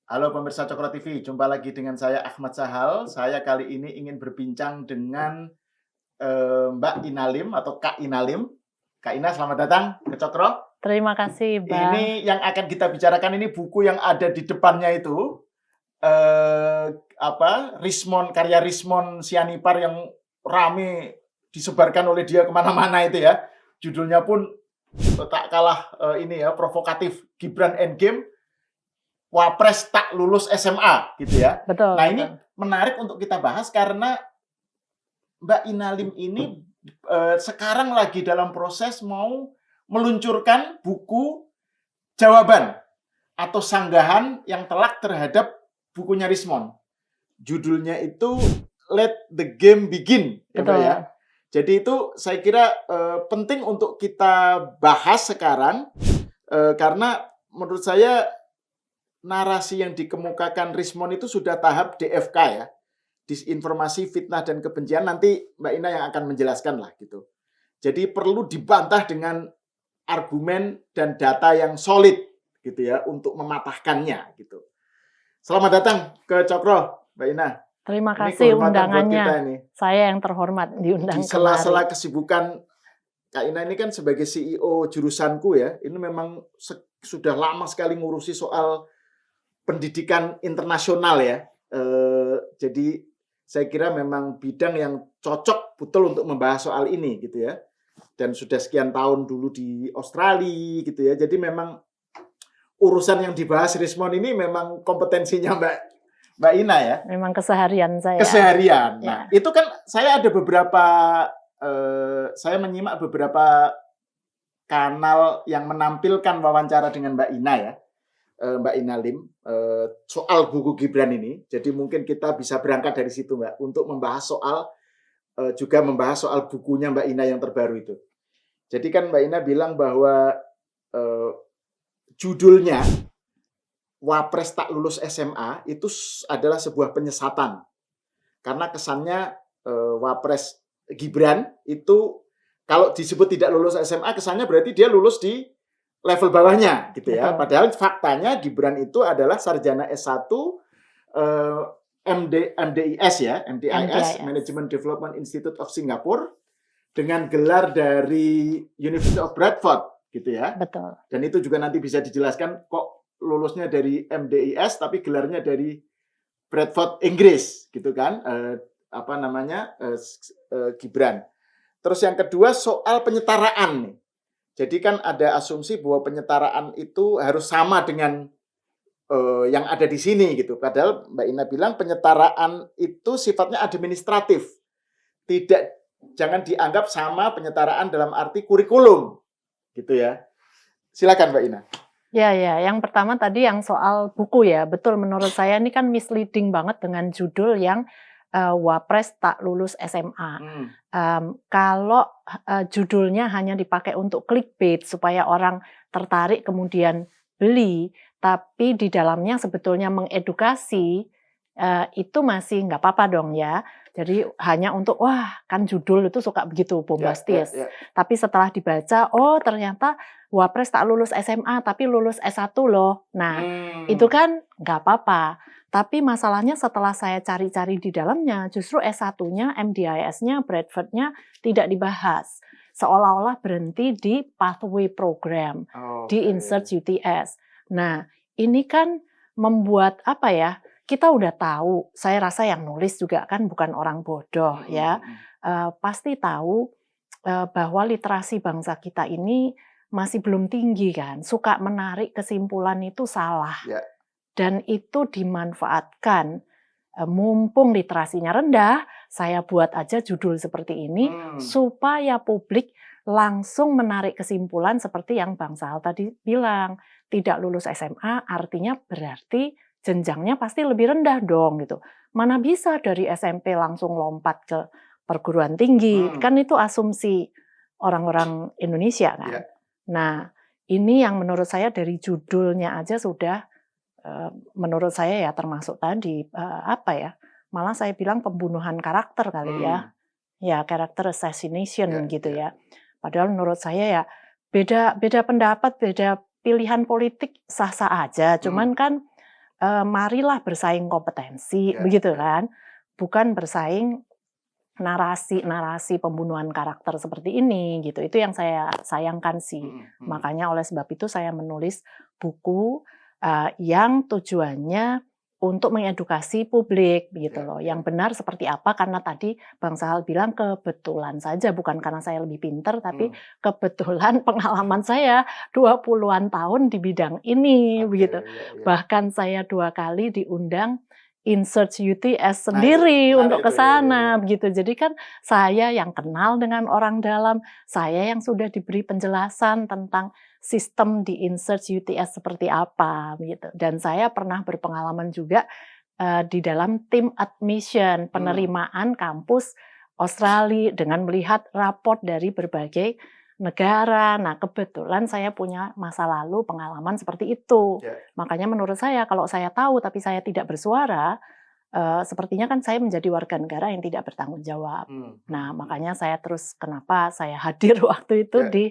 Halo pemirsa Cokro TV, jumpa lagi dengan saya Ahmad Sahal. Saya kali ini ingin berbincang dengan Mbak Inalim atau Kak Inalim. Kak Ina, selamat datang ke Cokro. Terima kasih, Bang. Ini yang akan kita bicarakan ini buku yang ada di depannya itu karya Rismon Sianipar yang rame disebarkan oleh dia kemana-mana itu ya. Judulnya pun tak kalah provokatif, Gibran Endgame. Wapres tak lulus SMA gitu ya. Betul. Nah, ini menarik untuk kita bahas karena Mbak Inalim ini sekarang lagi dalam proses mau meluncurkan buku jawaban atau sanggahan yang telak terhadap bukunya Rismon. Judulnya itu Let the Game Begin, ya Mbak ya. Jadi itu saya kira penting untuk kita bahas sekarang karena menurut saya narasi yang dikemukakan Rismon itu sudah tahap DFK ya, disinformasi, fitnah, dan kebencian. Nanti Mbak Ina yang akan menjelaskan lah gitu. Jadi perlu dibantah dengan argumen dan data yang solid gitu ya untuk mematahkannya gitu. Selamat datang ke Cokro, Mbak Ina. Terima kasih undangannya. Ini. Saya yang terhormat diundang di sela-sela kesibukan Kak Ina ini kan sebagai CEO jurusanku ya, ini memang sudah lama sekali ngurusi soal pendidikan internasional ya. Jadi saya kira memang bidang yang cocok betul untuk membahas soal ini gitu ya. Dan sudah sekian tahun dulu di Australia gitu ya. Jadi memang urusan yang dibahas Rismon ini memang kompetensinya Mbak Ina ya. Memang keseharian saya. Keseharian. Nah, itu kan saya ada beberapa saya menyimak beberapa kanal yang menampilkan wawancara dengan Mbak Ina ya. Mbak Inalim soal buku Gibran ini. Jadi mungkin kita bisa berangkat dari situ Mbak untuk membahas soal juga membahas soal bukunya Mbak Ina yang terbaru itu. Jadi kan Mbak Ina bilang bahwa judulnya Wapres tak lulus SMA itu adalah sebuah penyesatan. Karena kesannya Wapres Gibran itu kalau disebut tidak lulus SMA kesannya berarti dia lulus di level bawahnya gitu ya. Betul. Padahal faktanya Gibran itu adalah sarjana S1 MDIS ya, MDIS Management Development Institute of Singapore dengan gelar dari University of Bradford gitu ya. Betul. Dan itu juga nanti bisa dijelaskan kok lulusnya dari MDIS tapi gelarnya dari Bradford Inggris gitu kan. Gibran. Terus yang kedua soal penyetaraan nih. Jadi kan ada asumsi bahwa penyetaraan itu harus sama dengan yang ada di sini gitu. Padahal Mbak Ina bilang penyetaraan itu sifatnya administratif. Jangan dianggap sama penyetaraan dalam arti kurikulum. Gitu ya. Silakan Mbak Ina. Ya, yang pertama tadi yang soal buku ya. Betul, menurut saya ini kan misleading banget dengan judul yang Wapres tak lulus SMA. Kalau judulnya hanya dipakai untuk clickbait supaya orang tertarik kemudian beli, tapi di dalamnya sebetulnya mengedukasi, itu masih nggak apa-apa dong ya. Jadi hanya untuk wah kan judul itu suka begitu bombastis. Tapi setelah dibaca, oh ternyata Wapres tak lulus SMA tapi lulus S1 loh. Nah itu kan nggak apa-apa. Tapi masalahnya setelah saya cari-cari di dalamnya, justru S1-nya, MDIS-nya, Bradford-nya tidak dibahas. Seolah-olah berhenti di pathway program, di insert UTS. Nah, ini kan membuat apa ya, kita udah tahu, saya rasa yang nulis juga kan bukan orang bodoh ya, pasti tahu bahwa literasi bangsa kita ini masih belum tinggi kan, suka menarik kesimpulan itu salah. Dan itu dimanfaatkan, mumpung literasinya rendah, saya buat aja judul seperti ini, supaya publik langsung menarik kesimpulan seperti yang Bang Sahal tadi bilang, tidak lulus SMA artinya berarti jenjangnya pasti lebih rendah dong gitu. Mana bisa dari SMP langsung lompat ke perguruan tinggi, kan itu asumsi orang-orang Indonesia kan. Nah, ini yang menurut saya dari judulnya aja sudah menurut saya ya termasuk tadi malah saya bilang pembunuhan karakter kali ya character assassination gitu ya. Padahal menurut saya ya beda pendapat, beda pilihan politik sah-sah aja. Cuman kan marilah bersaing kompetensi, Ya, begitu ya. kan? Bukan bersaing narasi pembunuhan karakter seperti ini gitu. Itu yang saya sayangkan sih. Makanya oleh sebab itu saya menulis buku yang tujuannya untuk mengedukasi publik gitu loh. Yang benar seperti apa, karena tadi Bang Sahal bilang kebetulan saja, bukan karena saya lebih pinter, tapi kebetulan pengalaman saya 20-an tahun di bidang ini begitu. Ya. Bahkan saya 2 kali diundang InSearch UTS Nah, itu sendiri menarik untuk ke itu, sana begitu. Jadi kan saya yang kenal dengan orang dalam, saya yang sudah diberi penjelasan tentang sistem di InSearch UTS seperti apa gitu. Dan saya pernah berpengalaman juga di dalam tim admission, penerimaan kampus Australia dengan melihat raport dari berbagai negara. Nah, kebetulan saya punya masa lalu pengalaman seperti itu. Ya. Makanya menurut saya kalau saya tahu tapi saya tidak bersuara, sepertinya kan saya menjadi warga negara yang tidak bertanggung jawab. Nah, makanya saya terus kenapa saya hadir waktu itu Ya. di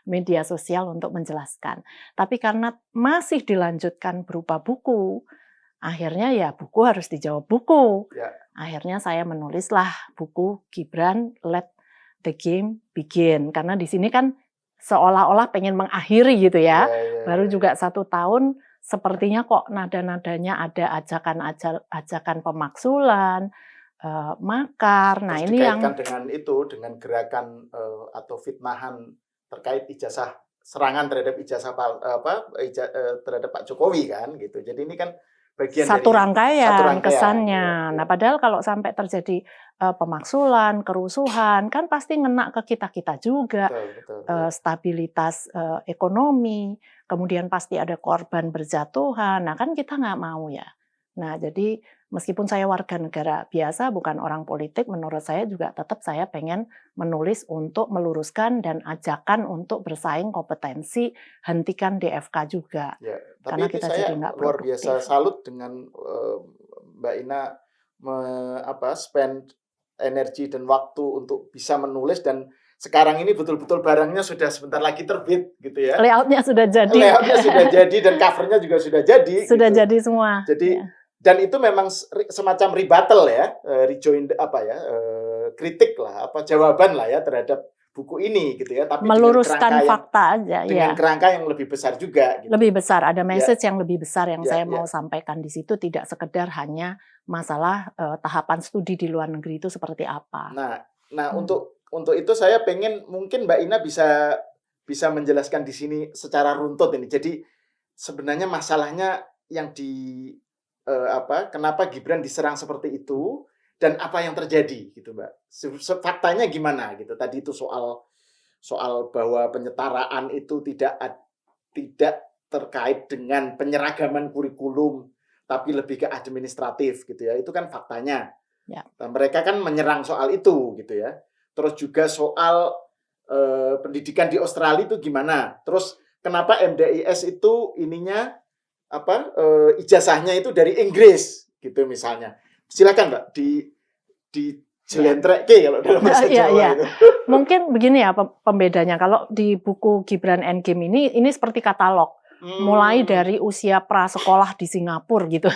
media sosial untuk menjelaskan. Tapi karena masih dilanjutkan berupa buku, akhirnya ya buku harus dijawab buku. Ya. Akhirnya saya menulislah buku Gibran Let the Game Begin. Karena di sini kan seolah-olah pengen mengakhiri gitu ya. Baru juga 1 tahun sepertinya kok nada-nadanya ada ajakan pemaksulan, makar. Nah, Terus ini yang dikaitkan dengan itu, dengan gerakan atau fitnahan terkait ijazah, serangan terhadap ijazah terhadap Pak Jokowi kan gitu. Jadi ini kan bagian satu dari rangkaian kesannya. ya. Nah, padahal kalau sampai terjadi pemaksulan, kerusuhan, kan pasti ngena ke kita-kita juga. Betul. Stabilitas ekonomi, kemudian pasti ada korban berjatuhan. Nah, kan kita nggak mau ya. Nah, jadi meskipun saya warga negara biasa, bukan orang politik, menurut saya juga tetap saya pengen menulis untuk meluruskan dan ajakan untuk bersaing kompetensi, hentikan DFK juga. Ya, Karena tapi ini kita saya jadi nggak luar biasa produktif. salut dengan Mbak Ina spend energi dan waktu untuk bisa menulis, dan sekarang ini betul-betul barangnya sudah sebentar lagi terbit gitu ya. Layoutnya sudah jadi. Layoutnya sudah jadi dan covernya juga sudah jadi. Sudah gitu. jadi semua. Jadi ya. Dan itu memang semacam rebuttal ya, kritik lah, jawaban lah ya terhadap buku ini gitu ya. Tapi meluruskan fakta aja dengan ya. kerangka yang lebih besar juga. Gitu. Lebih besar, ada message yang lebih besar yang saya mau ya. sampaikan di situ, tidak sekedar hanya masalah tahapan studi di luar negeri itu seperti apa. Nah untuk itu saya pengen mungkin Mbak Ina bisa menjelaskan di sini secara runtut ini. Jadi sebenarnya masalahnya yang kenapa Gibran diserang seperti itu dan apa yang terjadi gitu, Mbak. Faktanya gimana gitu. Tadi itu soal bahwa penyetaraan itu tidak terkait dengan penyeragaman kurikulum, tapi lebih ke administratif gitu ya. Itu kan faktanya. Ya. Dan mereka kan menyerang soal itu gitu ya. Terus juga soal pendidikan di Australia itu gimana? Terus kenapa MDIS itu ininya ijazahnya itu dari Inggris gitu misalnya. Silakan Mbak di jelentreke kalau dalam bahasa Jawa itu. Mungkin begini ya pembedanya. Kalau di buku Gibran Endgame ini seperti katalog. Mulai dari usia prasekolah di Singapura gitu.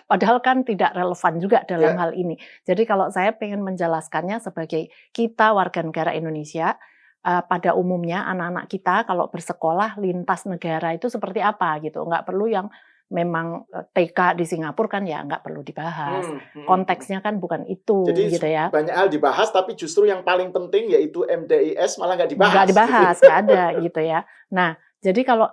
Padahal kan tidak relevan juga dalam hal ini. Jadi kalau saya pengen menjelaskannya sebagai kita warga negara Indonesia, pada umumnya anak-anak kita kalau bersekolah lintas negara itu seperti apa gitu. Nggak perlu yang memang TK di Singapura kan ya nggak perlu dibahas. Konteksnya kan bukan itu. Jadi gitu ya. Banyak hal dibahas, tapi justru yang paling penting yaitu MDIS malah nggak dibahas. Nggak dibahas, nggak ada gitu ya. Nah, jadi kalau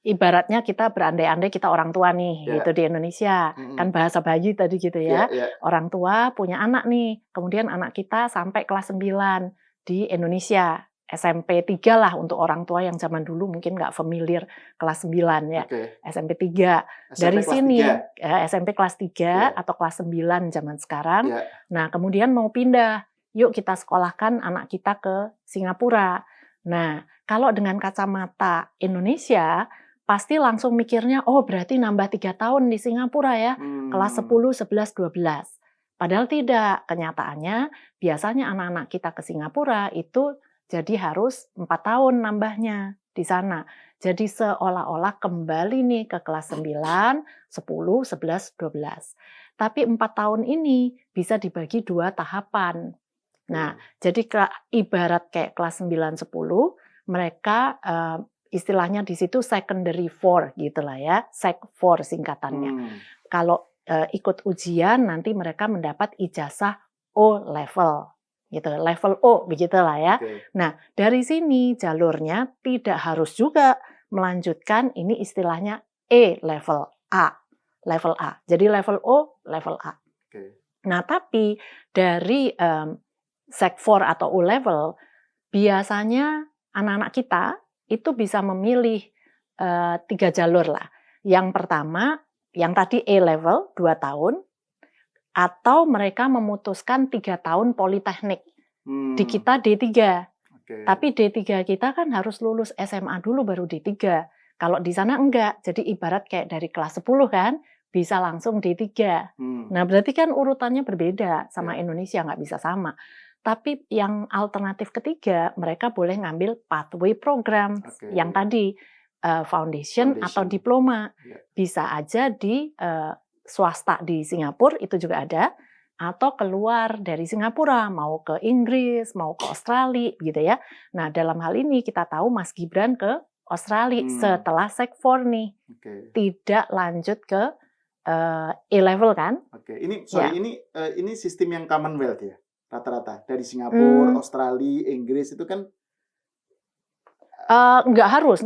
ibaratnya kita berandai-andai kita orang tua nih gitu di Indonesia. Kan bahasa bayi tadi gitu ya. Orang tua punya anak nih, kemudian anak kita sampai kelas 9 di Indonesia. SMP 3 lah untuk orang tua yang zaman dulu mungkin nggak familiar kelas 9 ya. SMP 3. Dari sini SMP kelas 3 atau kelas 9 zaman sekarang. Nah, kemudian mau pindah. Yuk kita sekolahkan anak kita ke Singapura. Nah, kalau dengan kacamata Indonesia pasti langsung mikirnya, oh berarti nambah 3 tahun di Singapura ya, kelas 10, 11, 12. Padahal tidak, kenyataannya biasanya anak-anak kita ke Singapura itu jadi harus 4 tahun nambahnya di sana. Jadi seolah-olah kembali nih ke kelas 9, 10, 11, 12. Tapi 4 tahun ini bisa dibagi 2 tahapan. Nah, jadi ibarat kayak kelas 9, 10, mereka istilahnya di situ secondary 4 gitulah ya, sec 4 singkatannya. Kalau ikut ujian nanti mereka mendapat ijazah O level gitu, level O begitulah ya. Nah, dari sini jalurnya tidak harus juga melanjutkan, ini istilahnya E level A. Level A. Jadi level O, level A. Nah, tapi dari sec 4 atau O level biasanya anak-anak kita itu bisa memilih 3 jalur lah. Yang pertama, yang tadi A level 2 tahun, atau mereka memutuskan 3 tahun politeknik. Di kita D3. Tapi D3 kita kan harus lulus SMA dulu baru D3. Kalau di sana enggak. Jadi ibarat kayak dari kelas 10 kan, bisa langsung D3. Nah, berarti kan urutannya berbeda sama Indonesia, nggak bisa sama. Tapi yang alternatif ketiga, mereka boleh ngambil pathway program yang tadi foundation atau diploma. Bisa aja di swasta di Singapura itu juga ada, atau keluar dari Singapura mau ke Inggris, mau ke Australia gitu ya. Nah, dalam hal ini kita tahu Mas Gibran ke Australia setelah sec 4 nih. Tidak lanjut ke A-level kan? Ini ini sistem yang Commonwealth ya, rata-rata dari Singapura, Australia, Inggris itu kan nggak harus.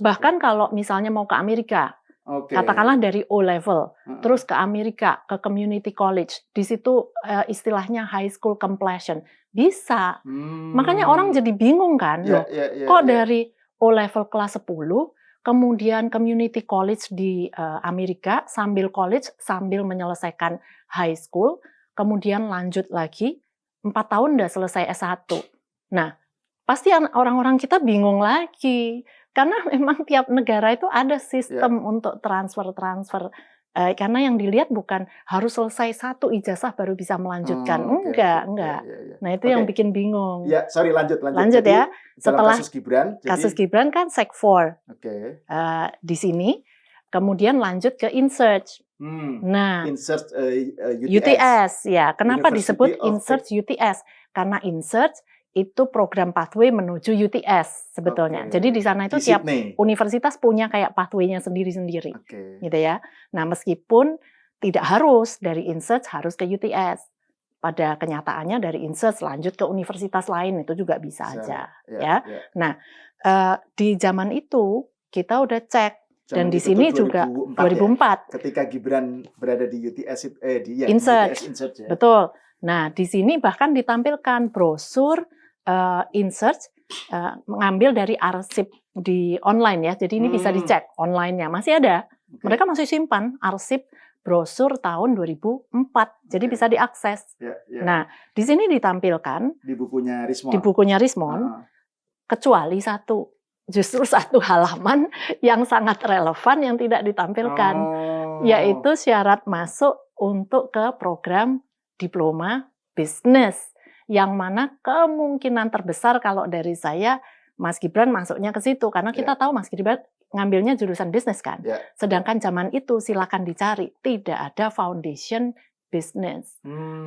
Bahkan kalau misalnya mau ke Amerika, katakanlah dari O-level, terus ke Amerika, ke community college, di situ istilahnya high school completion, bisa. Makanya orang jadi bingung kan, kok dari O-level kelas 10, kemudian community college di Amerika, sambil college, sambil menyelesaikan high school, kemudian lanjut lagi, 4 tahun udah selesai S1. Nah, pasti orang-orang kita bingung lagi. Karena memang tiap negara itu ada sistem untuk transfer. Karena yang dilihat bukan harus selesai 1 ijazah baru bisa melanjutkan. Enggak. Nah, itu yang bikin bingung. Lanjut. Jadi, ya. Setelah kasus Gibran kan sec 4. Di sini, kemudian lanjut ke InSearch. Nah, InSearch UTS. Ya, kenapa University disebut of InSearch UTS? Karena InSearch itu program pathway menuju UTS sebetulnya. Jadi di sana itu tiap universitas punya kayak pathway-nya sendiri-sendiri. Gitu ya. Nah, meskipun tidak harus dari InSearch harus ke UTS. Pada kenyataannya dari InSearch lanjut ke universitas lain itu juga bisa aja, ya. Nah, di zaman itu kita udah cek dan di sini juga 2004 ketika Gibran berada di UTS InSearch. InSearch ya. Betul. Nah, di sini bahkan ditampilkan brosur InSearch mengambil dari arsip di online ya. Jadi ini bisa dicek online-nya. Masih ada. Mereka masih simpan arsip brosur tahun 2004. Jadi bisa diakses. Nah, di sini ditampilkan di bukunya Rismond. Di bukunya Rismond. Kecuali justru satu halaman yang sangat relevan yang tidak ditampilkan, yaitu syarat masuk untuk ke program diploma bisnis. Yang mana kemungkinan terbesar kalau dari saya, Mas Gibran masuknya ke situ. Karena kita tahu Mas Gibran ngambilnya jurusan bisnis kan. Sedangkan zaman itu silakan dicari, tidak ada foundation business.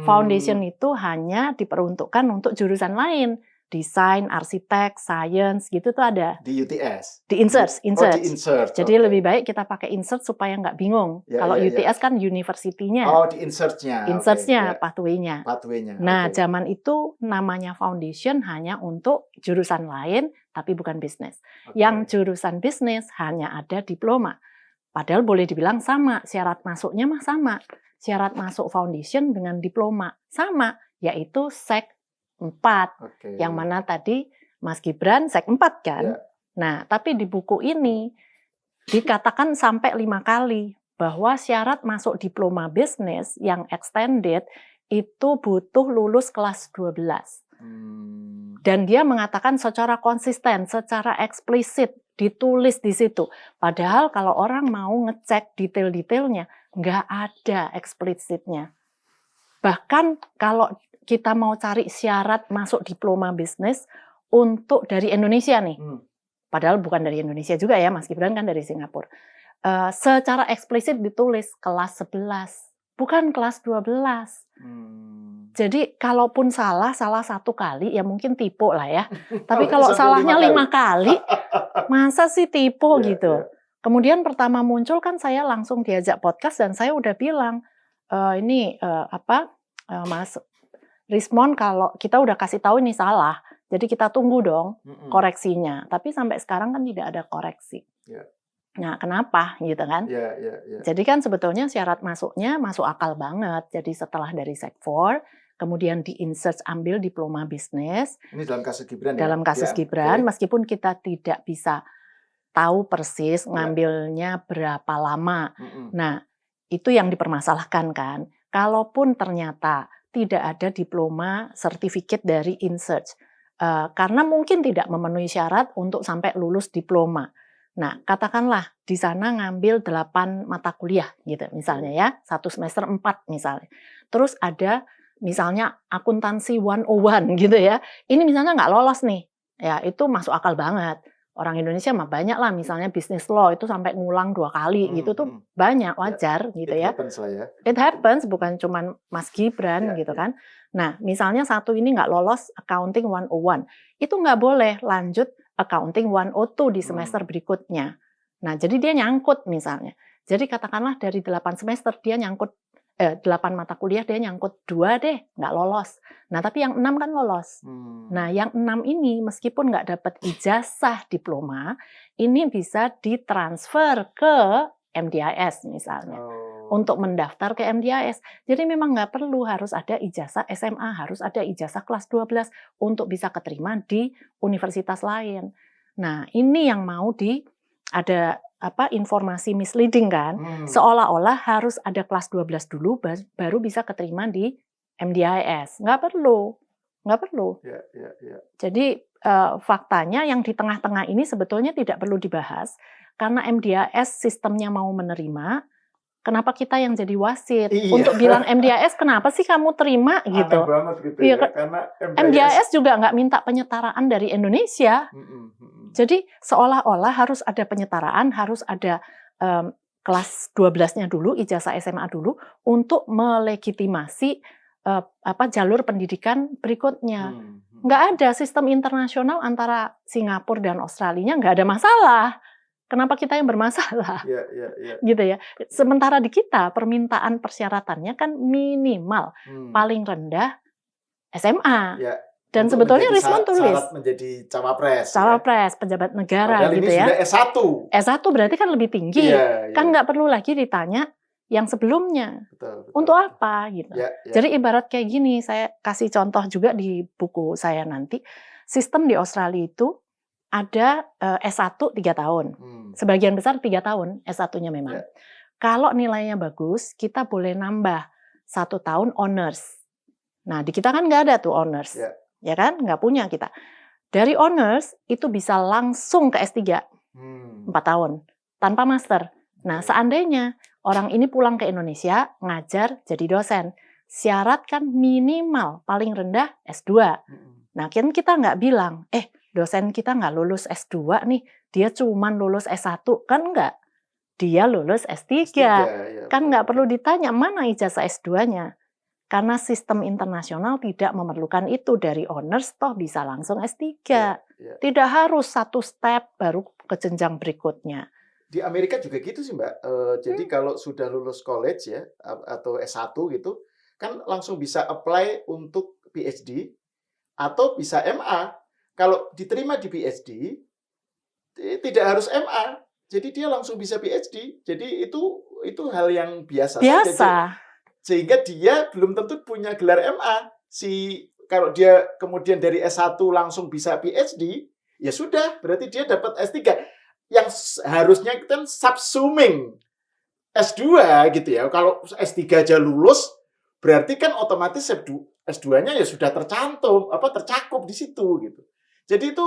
Foundation itu hanya diperuntukkan untuk jurusan lain. Desain, arsitek, science gitu tuh ada. Di UTS? Di InSearch. Di InSearch. Jadi lebih baik kita pakai InSearch supaya nggak bingung. Kalau UTS kan university-nya. Di InSearch-nya. InSearch-nya, pathway-nya. Nah, zaman itu namanya foundation hanya untuk jurusan lain, tapi bukan bisnis. Yang jurusan bisnis hanya ada diploma. Padahal boleh dibilang sama, syarat masuknya mah sama. Syarat masuk foundation dengan diploma sama, yaitu sec 4. Yang mana tadi Mas Gibran sec 4 kan? Nah, tapi di buku ini dikatakan sampai 5 kali bahwa syarat masuk diploma bisnis yang extended itu butuh lulus kelas 12. Dan dia mengatakan secara konsisten, secara eksplisit, ditulis di situ. Padahal kalau orang mau ngecek detail-detailnya, nggak ada eksplisitnya. Bahkan kalau kita mau cari syarat masuk diploma bisnis untuk dari Indonesia nih, padahal bukan dari Indonesia juga ya, Mas Gibran kan dari Singapura. Secara eksplisit ditulis kelas 11, bukan kelas 12. Jadi kalaupun salah satu kali ya mungkin tipu lah ya. Tapi kalau salahnya 5 kali, masa sih tipu gitu. Kemudian pertama muncul kan saya langsung diajak podcast dan saya udah bilang, Mas Rismon, kalau kita udah kasih tahu ini salah, jadi kita tunggu dong koreksinya. Tapi sampai sekarang kan tidak ada koreksi. Nah, kenapa gitu kan? Jadi kan sebetulnya syarat masuknya masuk akal banget. Jadi setelah dari Sec 4, kemudian di-insert ambil diploma bisnis. Ini dalam kasus Gibran dalam kasus Gibran, meskipun kita tidak bisa tahu persis ngambilnya berapa lama. Nah, itu yang dipermasalahkan kan. Kalaupun ternyata tidak ada diploma sertifikat dari insert, karena mungkin tidak memenuhi syarat untuk sampai lulus diploma. Nah, katakanlah di sana ngambil 8 mata kuliah gitu misalnya ya, 1 semester 4 misalnya. Terus ada misalnya akuntansi 101 gitu ya. Ini misalnya nggak lolos nih. Ya, itu masuk akal banget. Orang Indonesia mah banyak lah, misalnya bisnis law itu sampai ngulang 2 kali gitu tuh banyak, wajar gitu ya. It happens, bukan cuman Mas Gibran gitu kan. Nah, misalnya satu ini nggak lolos accounting 101, itu nggak boleh lanjut accounting 102 di semester berikutnya. Nah, jadi dia nyangkut misalnya. Jadi katakanlah dari 8 semester dia nyangkut 8 mata kuliah dia nyangkut 2 deh, nggak lolos. Nah, tapi yang 6 kan lolos. Nah, yang 6 ini meskipun nggak dapat ijazah diploma, ini bisa ditransfer ke MDIS misalnya. Untuk mendaftar ke MDIS. Jadi memang nggak perlu harus ada ijazah SMA, harus ada ijazah kelas 12 untuk bisa keterima di universitas lain. Nah, ini yang mau ada informasi misleading kan, seolah-olah harus ada kelas 12 dulu baru bisa keterima di MDIS. Nggak perlu. Jadi faktanya yang di tengah-tengah ini sebetulnya tidak perlu dibahas, karena MDIS sistemnya mau menerima. Kenapa kita yang jadi wasit untuk bilang MDIS kenapa sih kamu terima gitu? Aneh banget gitu ya, karena MDIS juga nggak minta penyetaraan dari Indonesia. Jadi seolah-olah harus ada penyetaraan, harus ada kelas 12-nya dulu, ijazah SMA dulu untuk melegitimasi jalur pendidikan berikutnya. Nggak ada sistem internasional antara Singapura dan Australia, nggak ada masalah. Kenapa kita yang bermasalah? Gitu ya. Sementara di kita permintaan persyaratannya kan minimal paling rendah SMA. Dan untuk sebetulnya Rismon tulis syarat menjadi cawapres. Pejabat negara. Padahal gitu ini ya. Sudah S1. S1 berarti kan lebih tinggi. Kan nggak perlu lagi ditanya yang sebelumnya. Betul. Untuk apa gitu. Jadi ibarat kayak gini, saya kasih contoh juga di buku saya nanti. Sistem di Australia itu ada S1 3 tahun. Sebagian besar 3 tahun S1-nya memang. Kalau nilainya bagus, kita boleh nambah 1 tahun honors. Nah, di kita kan nggak ada tuh honors. Ya kan? Nggak punya kita. Dari honors, itu bisa langsung ke S3. 4 tahun. Tanpa master. Nah, seandainya orang ini pulang ke Indonesia, ngajar jadi dosen. Syarat kan minimal, paling rendah S2. Nah, kan kita nggak bilang, dosen kita nggak lulus S2 nih, dia cuman lulus S1. Kan enggak. Dia lulus S3. Kan nggak perlu ditanya mana ijazah S2-nya. Karena sistem internasional tidak memerlukan itu. Dari honors toh bisa langsung S3. Tidak harus 1 step baru ke jenjang berikutnya. Di Amerika juga gitu sih, Mbak. Jadi kalau sudah lulus college ya, atau S1 gitu, kan langsung bisa apply untuk PhD atau bisa MA. Kalau diterima di PhD, tidak harus MA. Jadi dia langsung bisa PhD. Jadi itu hal yang biasa saja. Sehingga dia belum tentu punya gelar MA. Kalau dia kemudian dari S1 langsung bisa PhD, ya sudah, berarti dia dapat S3. Yang harusnya kan subsuming S2 gitu ya. Kalau S3 aja lulus, berarti kan otomatis S2-nya ya sudah tercakup di situ gitu. Jadi itu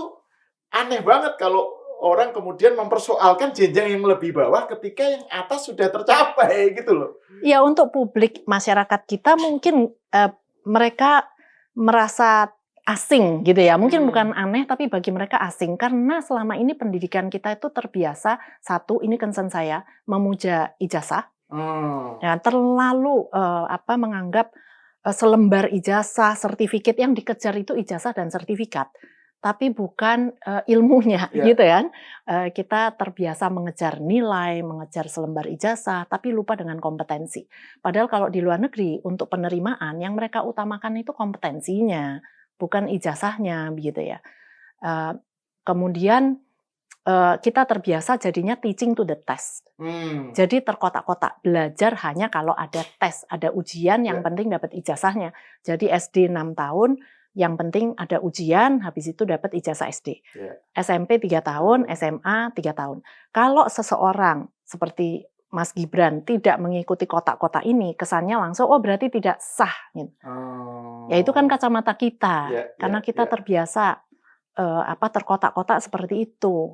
aneh banget kalau orang kemudian mempersoalkan jenjang yang lebih bawah ketika yang atas sudah tercapai gitu loh. Ya, untuk publik masyarakat kita mungkin mereka merasa asing gitu ya. Mungkin bukan aneh tapi bagi mereka asing karena selama ini pendidikan kita itu terbiasa, satu ini concern saya, memuja ijazah. Ya, terlalu menganggap selembar ijazah, sertifikat yang dikejar itu ijazah dan sertifikat, tapi bukan ilmunya, gitu kan? Kita terbiasa mengejar nilai, mengejar selembar ijazah, tapi lupa dengan kompetensi. Padahal kalau di luar negeri untuk penerimaan yang mereka utamakan itu kompetensinya, bukan ijazahnya, begitu ya. Kemudian kita terbiasa jadinya teaching to the test. Jadi terkotak-kotak, belajar hanya kalau ada tes, ada ujian, yang penting dapat ijazahnya. Jadi SD 6 tahun, yang penting ada ujian, habis itu dapat ijazah SD. SMP 3 tahun, SMA 3 tahun. Kalau seseorang seperti Mas Gibran tidak mengikuti kotak-kotak ini, kesannya langsung, oh berarti tidak sah. Gitu. Ya itu kan kacamata kita, karena kita terbiasa terkotak-kotak seperti itu.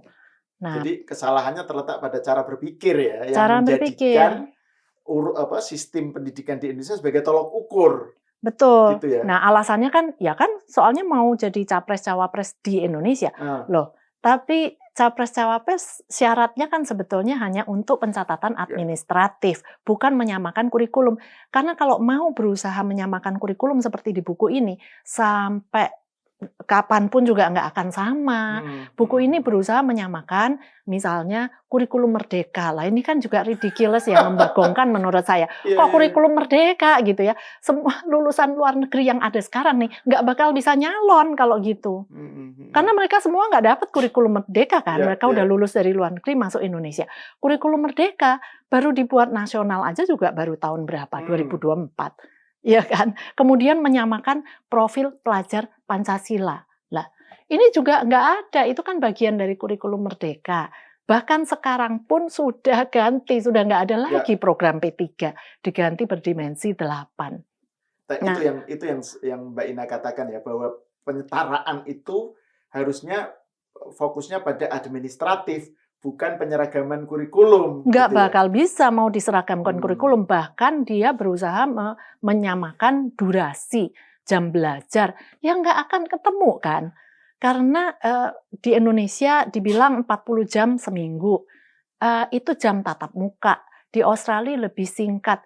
Nah, jadi kesalahannya terletak pada cara berpikir ya, cara yang menjadikan sistem pendidikan di Indonesia sebagai tolok ukur. Betul. Gitu ya. Nah, alasannya kan, ya kan soalnya mau jadi capres-cawapres di Indonesia. Loh, tapi capres-cawapres syaratnya kan sebetulnya hanya untuk pencatatan administratif, bukan menyamakan kurikulum. Karena kalau mau berusaha menyamakan kurikulum seperti di buku ini, sampai kapanpun juga nggak akan sama. Buku ini berusaha menyamakan misalnya kurikulum merdeka. Lah ini kan juga ridiculous ya, membagongkan menurut saya. Kok kurikulum merdeka gitu ya. Semua lulusan luar negeri yang ada sekarang nih nggak bakal bisa nyalon kalau gitu. Karena mereka semua nggak dapat kurikulum merdeka kan. Mereka udah lulus dari luar negeri masuk Indonesia. Kurikulum merdeka baru dibuat nasional aja juga baru tahun berapa? 2024. Ya kan, kemudian menyamakan profil pelajar Pancasila. Lah, ini juga nggak ada, itu kan bagian dari kurikulum merdeka. Bahkan sekarang pun sudah ganti, sudah nggak ada lagi program P3, diganti berdimensi 8. Nah, itu yang Mbak Ina katakan ya, bahwa penyetaraan itu harusnya fokusnya pada administratif, bukan penyeragaman kurikulum. Nggak gitu bakal bisa mau diseragamkan kurikulum, bahkan dia berusaha menyamakan durasi jam belajar, yang nggak akan ketemu kan. Karena di Indonesia dibilang 40 jam seminggu, itu jam tatap muka. Di Australia lebih singkat.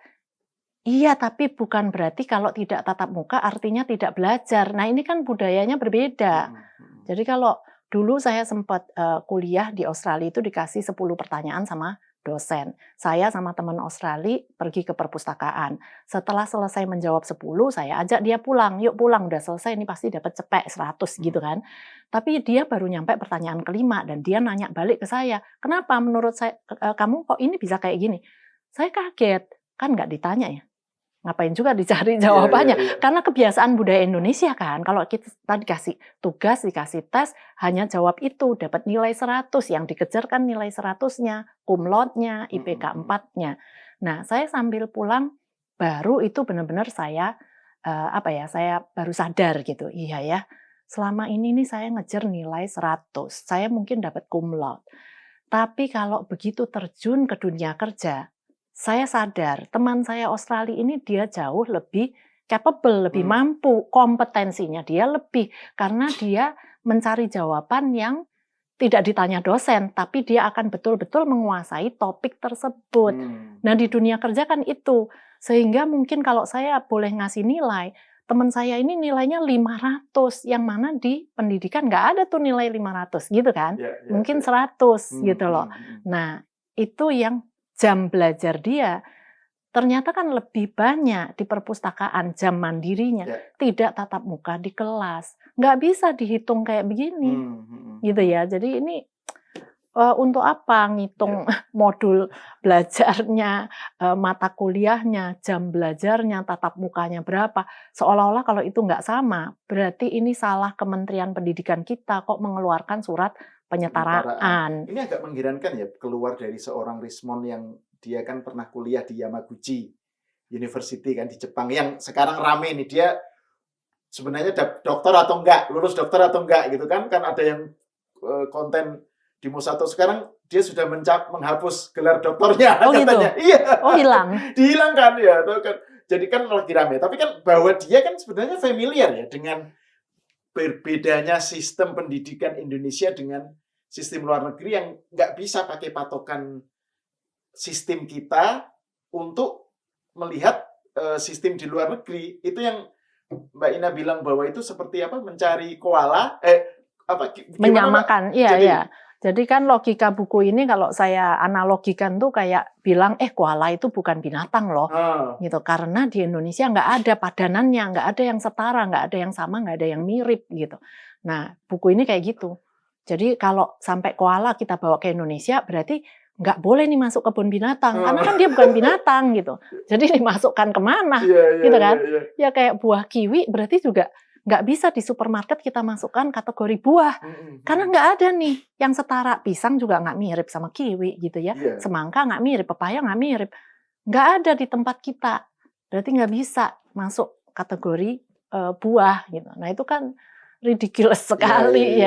Iya, tapi bukan berarti kalau tidak tatap muka artinya tidak belajar. Nah ini kan budayanya berbeda. Jadi kalau dulu saya sempat kuliah di Australia itu dikasih 10 pertanyaan sama dosen. Saya sama teman Australia pergi ke perpustakaan. Setelah selesai menjawab 10, saya ajak dia pulang. Yuk pulang, udah selesai, ini pasti dapat cepek 100 gitu kan. Tapi dia baru nyampe pertanyaan kelima dan dia nanya balik ke saya, kenapa menurut saya kamu kok ini bisa kayak gini? Saya kaget, kan nggak ditanya ya. Ngapain juga dicari jawabannya, karena kebiasaan budaya Indonesia kan, kalau kita tadi dikasih tugas, dikasih tes, hanya jawab itu, dapat nilai 100, yang dikejar kan nilai 100-nya, cum laude-nya, IPK 4-nya. Nah, saya sambil pulang, baru itu benar-benar saya, saya baru sadar gitu, iya ya, selama ini nih saya ngejar nilai 100, saya mungkin dapat cum laude. Tapi kalau begitu terjun ke dunia kerja, saya sadar teman saya Australia ini dia jauh lebih capable, lebih mampu, kompetensinya dia lebih, karena dia mencari jawaban yang tidak ditanya dosen, tapi dia akan betul-betul menguasai topik tersebut. Nah di dunia kerja kan itu, sehingga mungkin kalau saya boleh ngasih nilai, teman saya ini nilainya 500, yang mana di pendidikan nggak ada tuh nilai 500 gitu kan, mungkin 100 gitu loh. Nah itu yang jam belajar dia ternyata kan lebih banyak di perpustakaan, jam mandirinya, tidak tatap muka di kelas. Nggak bisa dihitung kayak begini, gitu ya. Jadi ini untuk apa ngitung modul belajarnya, mata kuliahnya, jam belajarnya, tatap mukanya berapa. Seolah-olah kalau itu nggak sama, berarti ini salah Kementerian Pendidikan kita kok mengeluarkan surat penyetaraan. Ini agak mengherankan ya, keluar dari seorang Rismond yang dia kan pernah kuliah di Yamaguchi University kan di Jepang, yang sekarang rame nih, dia sebenarnya dokter atau enggak, lulus dokter atau enggak gitu kan ada yang konten di Musato sekarang dia sudah menghapus gelar doktornya katanya. Gitu? Iya. Oh hilang. Dihilangkan ya, tahu kan. Jadi kan lagi rame, tapi kan bahwa dia kan sebenarnya familiar ya dengan berbedanya sistem pendidikan Indonesia dengan sistem luar negeri yang nggak bisa pakai patokan sistem kita untuk melihat sistem di luar negeri. Itu yang Mbak Ina bilang bahwa itu seperti apa, mencari koala, menyamakan, iya. Jadi kan logika buku ini kalau saya analogikan tuh kayak bilang, koala itu bukan binatang loh, gitu. Karena di Indonesia nggak ada padanannya, nggak ada yang setara, nggak ada yang sama, nggak ada yang mirip, gitu. Nah, buku ini kayak gitu. Jadi kalau sampai koala kita bawa ke Indonesia, berarti nggak boleh nih masuk kebun binatang, karena kan dia bukan binatang, gitu. Jadi dimasukkan kemana, gitu kan? Ya kayak buah kiwi, berarti juga nggak bisa di supermarket kita masukkan kategori buah, karena nggak ada nih yang setara. Pisang juga nggak mirip sama kiwi gitu ya, semangka nggak mirip, pepaya nggak mirip, nggak ada di tempat kita, berarti nggak bisa masuk kategori buah gitu. Nah itu kan ridiculous sekali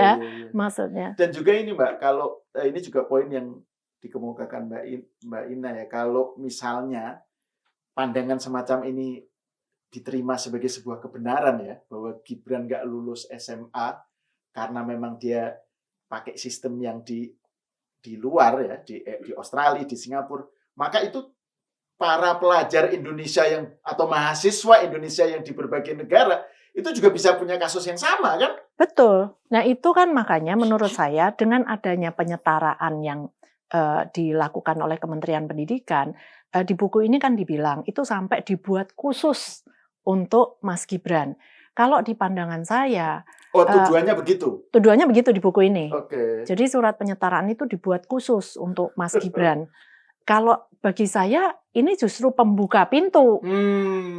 maksudnya. Dan juga ini Mbak, kalau ini juga poin yang dikemukakan Mbak Ina ya, kalau misalnya pandangan semacam ini diterima sebagai sebuah kebenaran ya, bahwa Gibran nggak lulus SMA karena memang dia pakai sistem yang di luar ya, di Australia, di Singapura, maka itu para pelajar Indonesia atau mahasiswa Indonesia yang di berbagai negara itu juga bisa punya kasus yang sama kan? Betul. Nah itu kan makanya menurut saya dengan adanya penyetaraan yang dilakukan oleh Kementerian Pendidikan, di buku ini kan dibilang itu sampai dibuat khusus untuk Mas Gibran. Kalau di pandangan saya, tujuannya begitu? Tujuannya begitu di buku ini. Jadi surat penyetaraan itu dibuat khusus untuk Mas Gibran. Kalau bagi saya ini justru pembuka pintu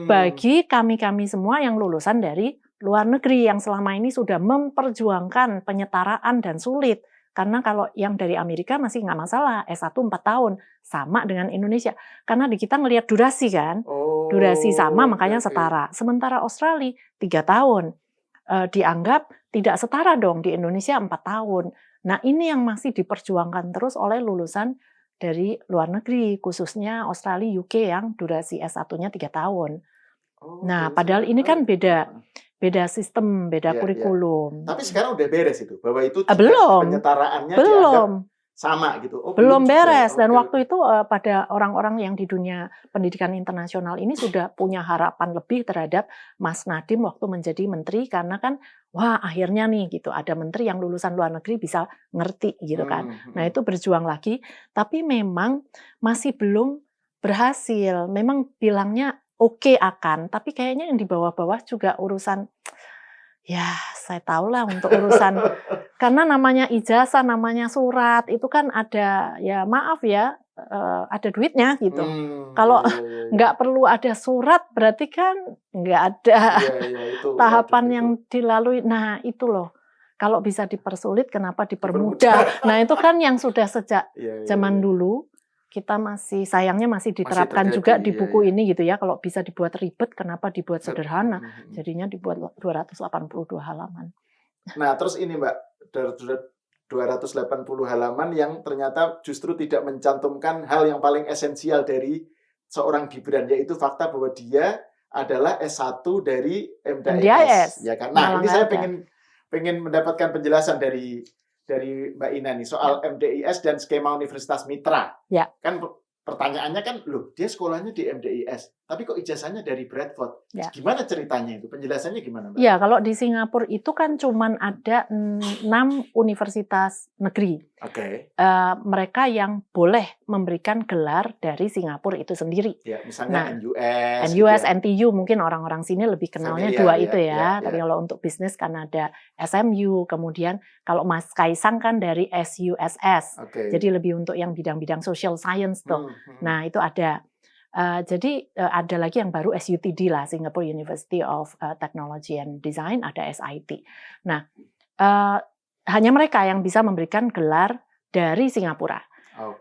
bagi kami-kami semua yang lulusan dari luar negeri yang selama ini sudah memperjuangkan penyetaraan dan sulit. Karena kalau yang dari Amerika masih nggak masalah, S1 4 tahun, sama dengan Indonesia. Karena di kita ngelihat durasi kan, durasi sama makanya setara. Sementara Australia 3 tahun, dianggap tidak setara dong, di Indonesia 4 tahun. Nah ini yang masih diperjuangkan terus oleh lulusan dari luar negeri, khususnya Australia, UK yang durasi S1-nya 3 tahun. Nah padahal ini kan beda sistem, beda kurikulum. Tapi sekarang udah beres itu, bahwa itu belum, penyetaraannya dianggap sama gitu. Belum beres. Dan waktu itu pada orang-orang yang di dunia pendidikan internasional ini sudah punya harapan lebih terhadap Mas Nadiem waktu menjadi menteri, karena kan wah akhirnya nih gitu ada menteri yang lulusan luar negeri bisa ngerti gitu kan. Nah itu berjuang lagi, tapi memang masih belum berhasil. Memang bilangnya oke akan, tapi kayaknya yang di bawah-bawah juga urusan, ya saya tahu lah untuk urusan, karena namanya ijazah, namanya surat, itu kan ada, ya maaf ya, ada duitnya gitu. Kalau nggak perlu ada surat, berarti kan nggak ada tahapan yang dilalui. Nah itu loh, kalau bisa dipersulit, kenapa dipermudah? Nah itu kan yang sudah sejak zaman dulu, kita sayangnya masih diterapkan juga di buku ini gitu ya. Kalau bisa dibuat ribet, kenapa dibuat sederhana? Jadinya dibuat 282 halaman. Nah, terus ini Mbak, 280 halaman yang ternyata justru tidak mencantumkan hal yang paling esensial dari seorang Gibran, yaitu fakta bahwa dia adalah S1 dari MDIS. Ya kan? Nah, ini saya pengen mendapatkan penjelasan dari Mbak Ina nih soal MDIS dan skema Universitas Mitra. Ya. Kan pertanyaannya kan, loh dia sekolahnya di MDIS, tapi kok ijazahnya dari Bradford? Ya. Gimana ceritanya itu? Penjelasannya gimana, Mbak? Ya, kalau di Singapura itu kan cuman ada 6 universitas negeri. Mereka yang boleh memberikan gelar dari Singapura itu sendiri. Ya, misalnya NUS, NUS, NTU, mungkin orang-orang sini lebih kenalnya dua itu ya. Tapi kalau untuk bisnis kan ada SMU, kemudian kalau Mas Kaisang kan dari SUSS. Jadi lebih untuk yang bidang-bidang social science tuh. Nah, itu ada. Jadi ada lagi yang baru SUTD lah, Singapore University of Technology and Design, ada SIT. Nah, hanya mereka yang bisa memberikan gelar dari Singapura.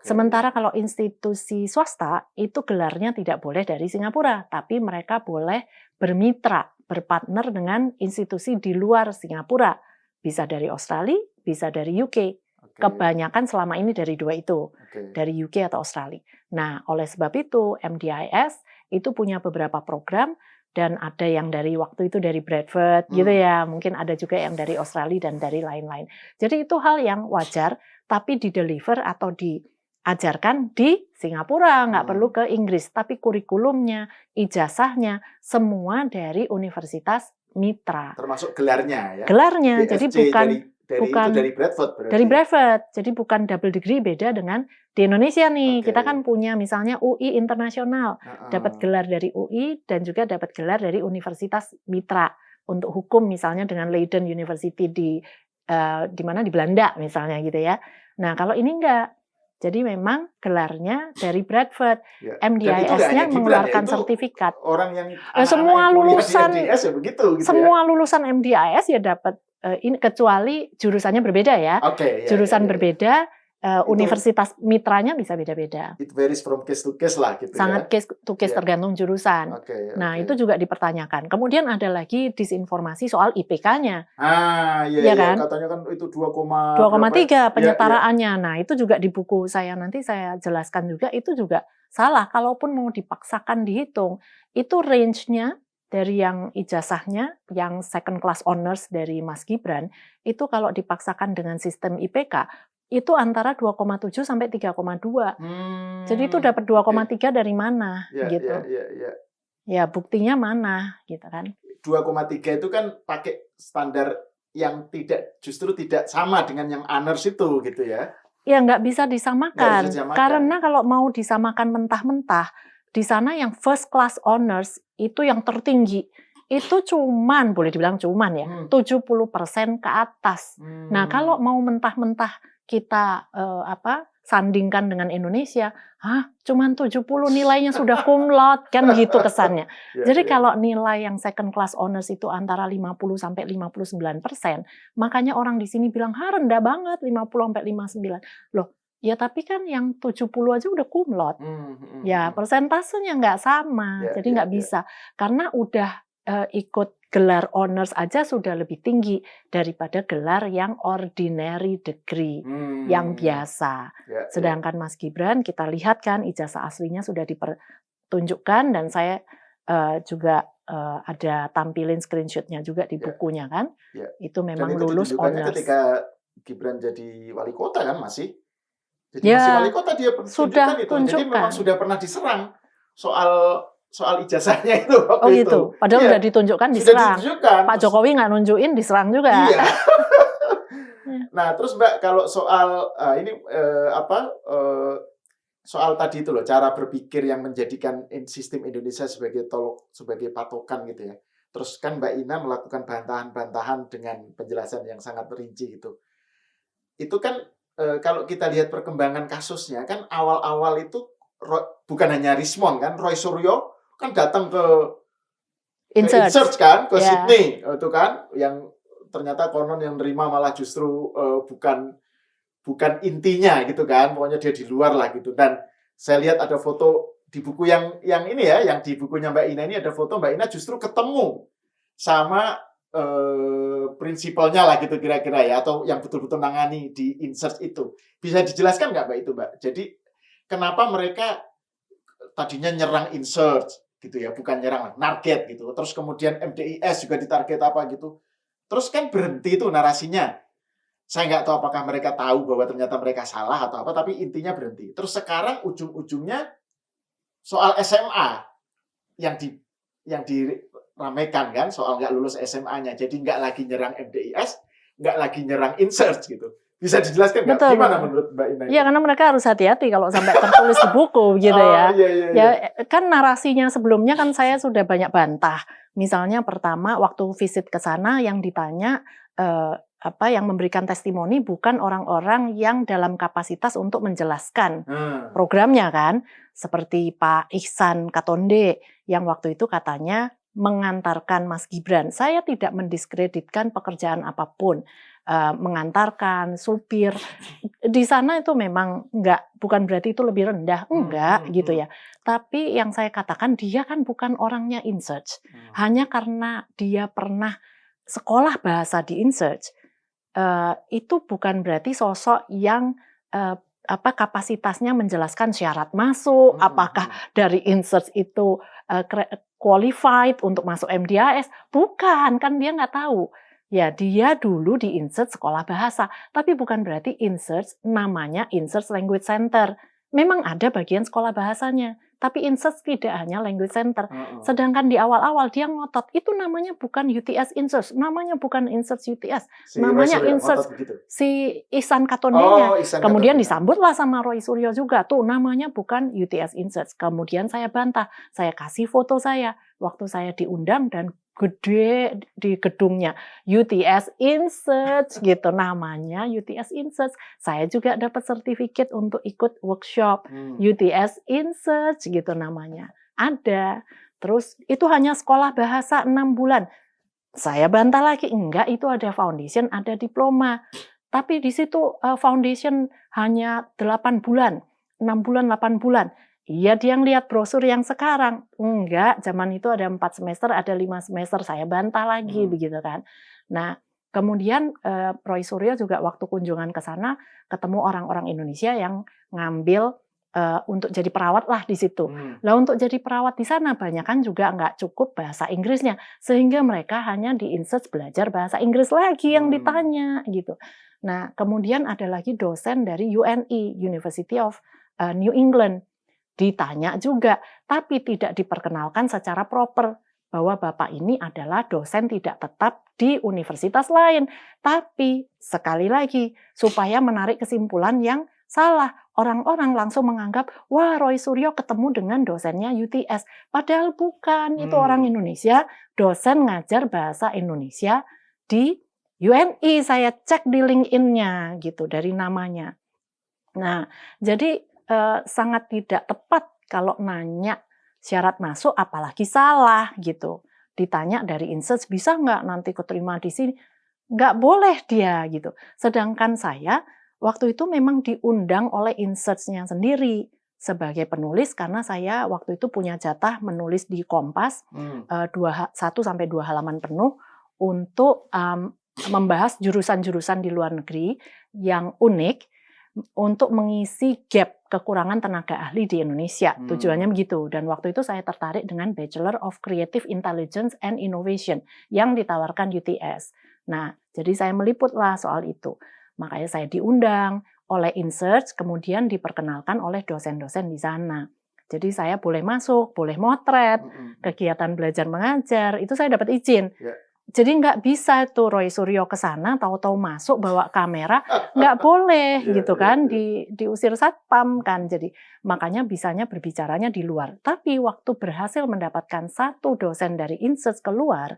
Sementara kalau institusi swasta itu gelarnya tidak boleh dari Singapura, tapi mereka boleh bermitra, berpartner dengan institusi di luar Singapura. Bisa dari Australia, bisa dari UK. Kebanyakan selama ini dari dua itu, dari UK atau Australia. Nah, oleh sebab itu MDIS itu punya beberapa program dan ada yang dari waktu itu dari Bradford gitu ya, mungkin ada juga yang dari Australia dan dari lain-lain. Jadi itu hal yang wajar, tapi di-deliver atau diajarkan di Singapura, nggak perlu ke Inggris, tapi kurikulumnya, ijazahnya, semua dari universitas mitra. Termasuk gelarnya ya. Gelarnya, BSc jadi bukan itu dari Bradford berarti. dari Bradford, jadi bukan double degree, beda dengan di Indonesia nih. Oke. Kita kan punya misalnya UI Internasional, dapat gelar dari UI dan juga dapat gelar dari Universitas Mitra untuk hukum misalnya dengan Leiden University di mana di Belanda misalnya gitu ya. Nah kalau ini enggak, jadi memang gelarnya dari Bradford, Ya. MDIS-nya mengeluarkan sertifikat. Orang yang Semua lulusan di MDIS ya begitu gitu semua lulusan MDIS ya dapat ini, kecuali jurusannya berbeda ya. Oke, Jurusan berbeda, universitas mitranya bisa beda-beda. It varies from case to case lah gitu Sangat case to case tergantung jurusan. Nah, itu juga dipertanyakan. Kemudian ada lagi disinformasi soal IPK-nya. Iya kan? Katanya kan itu 2,3 penyetaraannya. Nah, itu juga di buku saya nanti saya jelaskan juga, itu juga salah. Kalaupun mau dipaksakan dihitung, itu range-nya dari yang ijazahnya, yang second class honors dari Mas Gibran, itu kalau dipaksakan dengan sistem IPK, itu antara 2,7 sampai 3,2. Jadi itu dapat 2,3 dari mana gitu. Ya, buktinya mana gitu kan. 2,3 itu kan pakai standar yang justru tidak sama dengan yang honors itu gitu ya. Ya nggak bisa disamakan. Karena kalau mau disamakan mentah-mentah, di sana yang first class honors itu yang tertinggi. Itu boleh dibilang cuman ya, 70% ke atas. Nah, kalau mau mentah-mentah kita sandingkan dengan Indonesia, cuman 70 nilainya sudah cum laude, kan gitu kesannya. Jadi kalau nilai yang second class honors itu antara 50 sampai 59%, makanya orang di sini bilang, rendah banget 50 sampai 59. Loh, ya tapi kan yang 70 aja udah cum laude. Ya, persentasenya nggak sama, jadi nggak bisa. Karena udah ikut gelar honors aja sudah lebih tinggi daripada gelar yang ordinary degree, yang biasa. Sedangkan Mas Gibran, kita lihat kan ijazah aslinya sudah dipertunjukkan, dan saya juga ada tampilin screenshotnya juga di bukunya kan. Itu memang dan itu lulus honors. Ketika Gibran jadi wali kota kan masih? Jadi masih wali kota dia sudah itu. Tunjukkan. Jadi memang sudah pernah diserang soal ijazahnya itu waktu itu. Padahal udah ditunjukkan diserang. Pak Jokowi nggak nunjukin, diserang juga. Iya. Nah, terus Mbak, kalau soal soal tadi itu loh, cara berpikir yang menjadikan sistem Indonesia sebagai patokan gitu ya. Terus kan Mbak Ina melakukan bantahan-bantahan dengan penjelasan yang sangat rinci gitu. Itu kan kalau kita lihat perkembangan kasusnya kan awal-awal itu bukan hanya Rismond kan, Roy Suryo kan datang ke InSearch kan, ke Sydney itu kan, yang ternyata konon yang nerima malah justru bukan intinya gitu kan, pokoknya dia di luar lah gitu. Dan saya lihat ada foto di buku yang ini ya, yang di bukunya Mbak Ina ini ada foto Mbak Ina justru ketemu sama prinsipalnya lah gitu kira-kira ya, atau yang betul-betul nangani di InSearch itu. Bisa dijelaskan nggak Mbak itu Mbak? Jadi kenapa mereka tadinya nyerang InSearch gitu ya, bukan nyerang target gitu. Terus kemudian MDIS juga ditarget apa gitu. Terus kan berhenti itu narasinya. Saya nggak tahu apakah mereka tahu bahwa ternyata mereka salah atau apa, tapi intinya berhenti. Terus sekarang ujung-ujungnya soal SMA yang diramaikan kan, soal nggak lulus SMA-nya. Jadi nggak lagi nyerang MDIS, nggak lagi nyerang InSearch gitu. Bisa dijelaskan nggak? Gimana menurut Mbak Ina? Iya, karena mereka harus hati-hati kalau sampai tertulis di buku gitu ya. Ya kan narasinya sebelumnya kan saya sudah banyak bantah. Misalnya pertama waktu visit ke sana yang ditanya yang memberikan testimoni bukan orang-orang yang dalam kapasitas untuk menjelaskan programnya kan, seperti Pak Ihsan Katonde yang waktu itu katanya mengantarkan Mas Gibran. Saya tidak mendiskreditkan pekerjaan apapun, mengantarkan, supir di sana itu memang bukan berarti itu lebih rendah, enggak gitu ya. Tapi yang saya katakan dia kan bukan orangnya InSearch, hanya karena dia pernah sekolah bahasa di InSearch, itu bukan berarti sosok yang kapasitasnya menjelaskan syarat masuk, apakah dari insert itu qualified untuk masuk MDIS, bukan, kan dia nggak tahu. Ya, dia dulu di insert sekolah bahasa, tapi bukan berarti insert namanya insert language center. Memang ada bagian sekolah bahasanya, tapi insert tidak hanya language center. Sedangkan di awal-awal dia ngotot, itu namanya bukan UTS insert, namanya bukan insert UTS, namanya insert si Ihsan Katonenya. Kemudian disambutlah sama Roy Suryo juga, tuh namanya bukan UTS insert. Kemudian saya bantah, saya kasih foto saya waktu saya diundang dan gede di gedungnya UTS Insert gitu, namanya UTS Insert. Saya juga dapat sertifikat untuk ikut workshop UTS Insert gitu namanya. Ada. Terus itu hanya sekolah bahasa 6 bulan. Saya bantah lagi, enggak, itu ada foundation, ada diploma. Tapi di situ foundation hanya 8 bulan, 6 bulan, 8 bulan. Iya, dia ngelihat brosur yang sekarang. Enggak, zaman itu ada 4 semester, ada 5 semester. Saya bantah lagi, begitu kan. Nah, kemudian Roy Suryo juga waktu kunjungan ke sana, ketemu orang-orang Indonesia yang ngambil untuk jadi perawat lah di situ. Lah untuk jadi perawat di sana banyak kan juga nggak cukup bahasa Inggrisnya, sehingga mereka hanya di-insert belajar bahasa Inggris lagi yang ditanya gitu. Nah, kemudian ada lagi dosen dari UNE, University of New England. Ditanya juga, tapi tidak diperkenalkan secara proper bahwa Bapak ini adalah dosen tidak tetap di universitas lain. Tapi sekali lagi, supaya menarik kesimpulan yang salah, orang-orang langsung menganggap, wah Roy Suryo ketemu dengan dosennya UTS. Padahal bukan, itu orang Indonesia, dosen ngajar bahasa Indonesia di UNI. Saya cek di LinkedIn-nya gitu, dari namanya. Nah, jadi sangat tidak tepat kalau nanya syarat masuk, apalagi salah gitu. Ditanya dari insert, bisa nggak nanti keterima di sini? Nggak boleh dia gitu. Sedangkan saya waktu itu memang diundang oleh insert-nya sendiri sebagai penulis, karena saya waktu itu punya jatah menulis di Kompas 1-2 halaman penuh untuk membahas jurusan-jurusan di luar negeri yang unik untuk mengisi gap kekurangan tenaga ahli di Indonesia. Tujuannya begitu. Dan waktu itu saya tertarik dengan Bachelor of Creative Intelligence and Innovation yang ditawarkan UTS. Nah, jadi saya meliputlah soal itu. Makanya saya diundang oleh Insert, kemudian diperkenalkan oleh dosen-dosen di sana. Jadi saya boleh masuk, boleh motret, kegiatan belajar mengajar, itu saya dapat izin. Jadi nggak bisa tuh Roy Suryo ke sana, tahu-tahu masuk bawa kamera, nggak boleh gitu kan, diusir satpam kan. Jadi makanya bisanya berbicaranya di luar. Tapi waktu berhasil mendapatkan satu dosen dari Insert keluar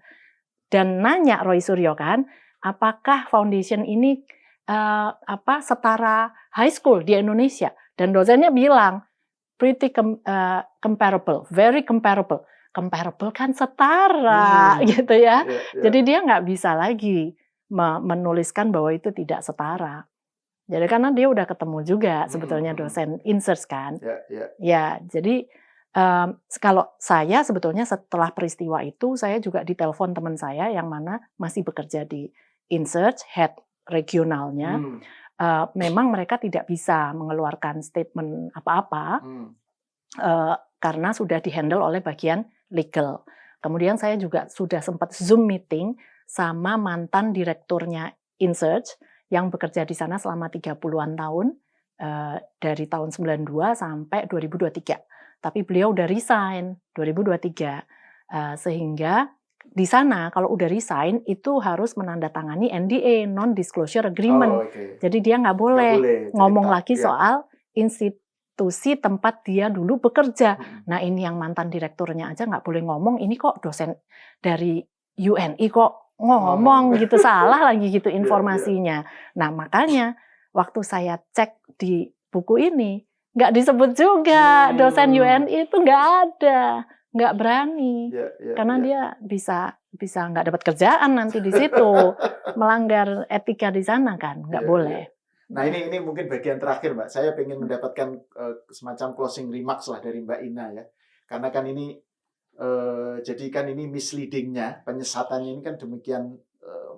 dan nanya Roy Suryo kan, apakah foundation ini setara high school di Indonesia? Dan dosennya bilang pretty comparable, very comparable. Comparable kan setara gitu ya. Jadi dia nggak bisa lagi menuliskan bahwa itu tidak setara. Jadi karena dia udah ketemu juga sebetulnya dosen Insert kan. Ya, jadi kalau saya sebetulnya setelah peristiwa itu saya juga ditelepon teman saya yang mana masih bekerja di Insert, head regionalnya. Memang mereka tidak bisa mengeluarkan statement apa-apa karena sudah dihandle oleh bagian legal. Kemudian saya juga sudah sempat Zoom meeting sama mantan direkturnya Insert yang bekerja di sana selama 30-an tahun, dari tahun 92 sampai 2023. Tapi beliau udah resign 2023. Sehingga di sana kalau udah resign itu harus menandatangani NDA, non-disclosure agreement. Jadi dia nggak boleh ngomong lagi soal institusi tempat dia dulu bekerja. Nah ini yang mantan direkturnya aja nggak boleh ngomong, ini kok dosen dari UNI kok ngomong gitu, salah lagi gitu informasinya. Nah makanya waktu saya cek di buku ini, nggak disebut juga dosen UNI itu, nggak ada, nggak berani. Karena dia bisa nggak dapat kerjaan nanti di situ, melanggar etika di sana kan, nggak boleh. Nah ini mungkin bagian terakhir Mbak, saya ingin mendapatkan semacam closing remarks lah dari Mbak Ina ya, karena kan ini jadi kan ini misleadingnya, penyesatannya ini kan demikian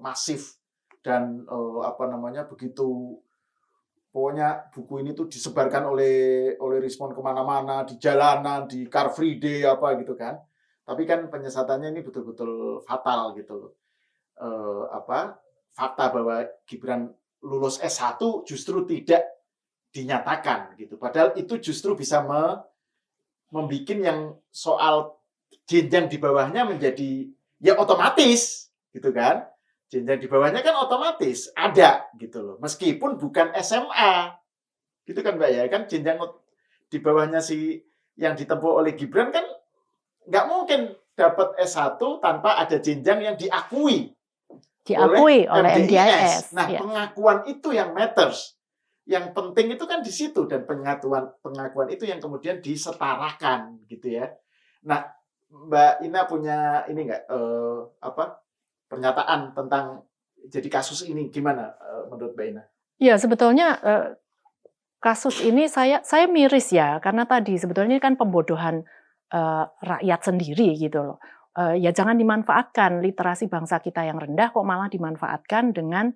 masif dan begitu pokoknya buku ini tuh disebarkan oleh Rismond kemana-mana, di jalanan, di Car Free Day apa gitu kan. Tapi kan penyesatannya ini betul-betul fatal gitu loh. Fakta bahwa Gibran lulus S1 justru tidak dinyatakan gitu. Padahal itu justru bisa membuat yang soal jenjang di bawahnya menjadi ya otomatis gitu kan. Jenjang di bawahnya kan otomatis ada gitu loh. Meskipun bukan SMA. Gitu kan Mbak ya. Kan jenjang di bawahnya yang ditempuh oleh Gibran kan nggak mungkin dapat S1 tanpa ada jenjang yang diakui oleh MDIS. Nah, pengakuan itu yang matters. Yang penting itu kan di situ, dan pengakuan itu yang kemudian disetarakan gitu ya. Nah, Mbak Ina punya ini nggak pernyataan tentang jadi kasus ini gimana menurut Mbak Ina? Ya, sebetulnya kasus ini saya miris ya, karena tadi sebetulnya kan pembodohan rakyat sendiri gitu loh. Ya jangan dimanfaatkan literasi bangsa kita yang rendah kok malah dimanfaatkan dengan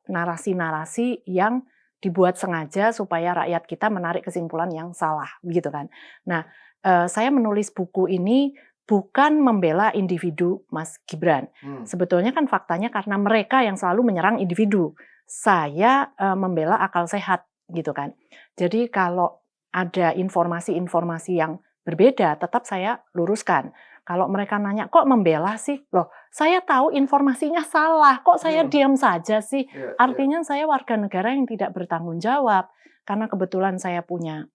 narasi-narasi yang dibuat sengaja supaya rakyat kita menarik kesimpulan yang salah, begitu kan. Nah, saya menulis buku ini bukan membela individu Mas Gibran. Sebetulnya kan faktanya karena mereka yang selalu menyerang individu. Saya membela akal sehat, gitu kan. Jadi kalau ada informasi-informasi yang berbeda, tetap saya luruskan. Kalau mereka nanya, kok membela sih? Loh, saya tahu informasinya salah, kok saya diam saja sih? Artinya saya warga negara yang tidak bertanggung jawab. Karena kebetulan saya punya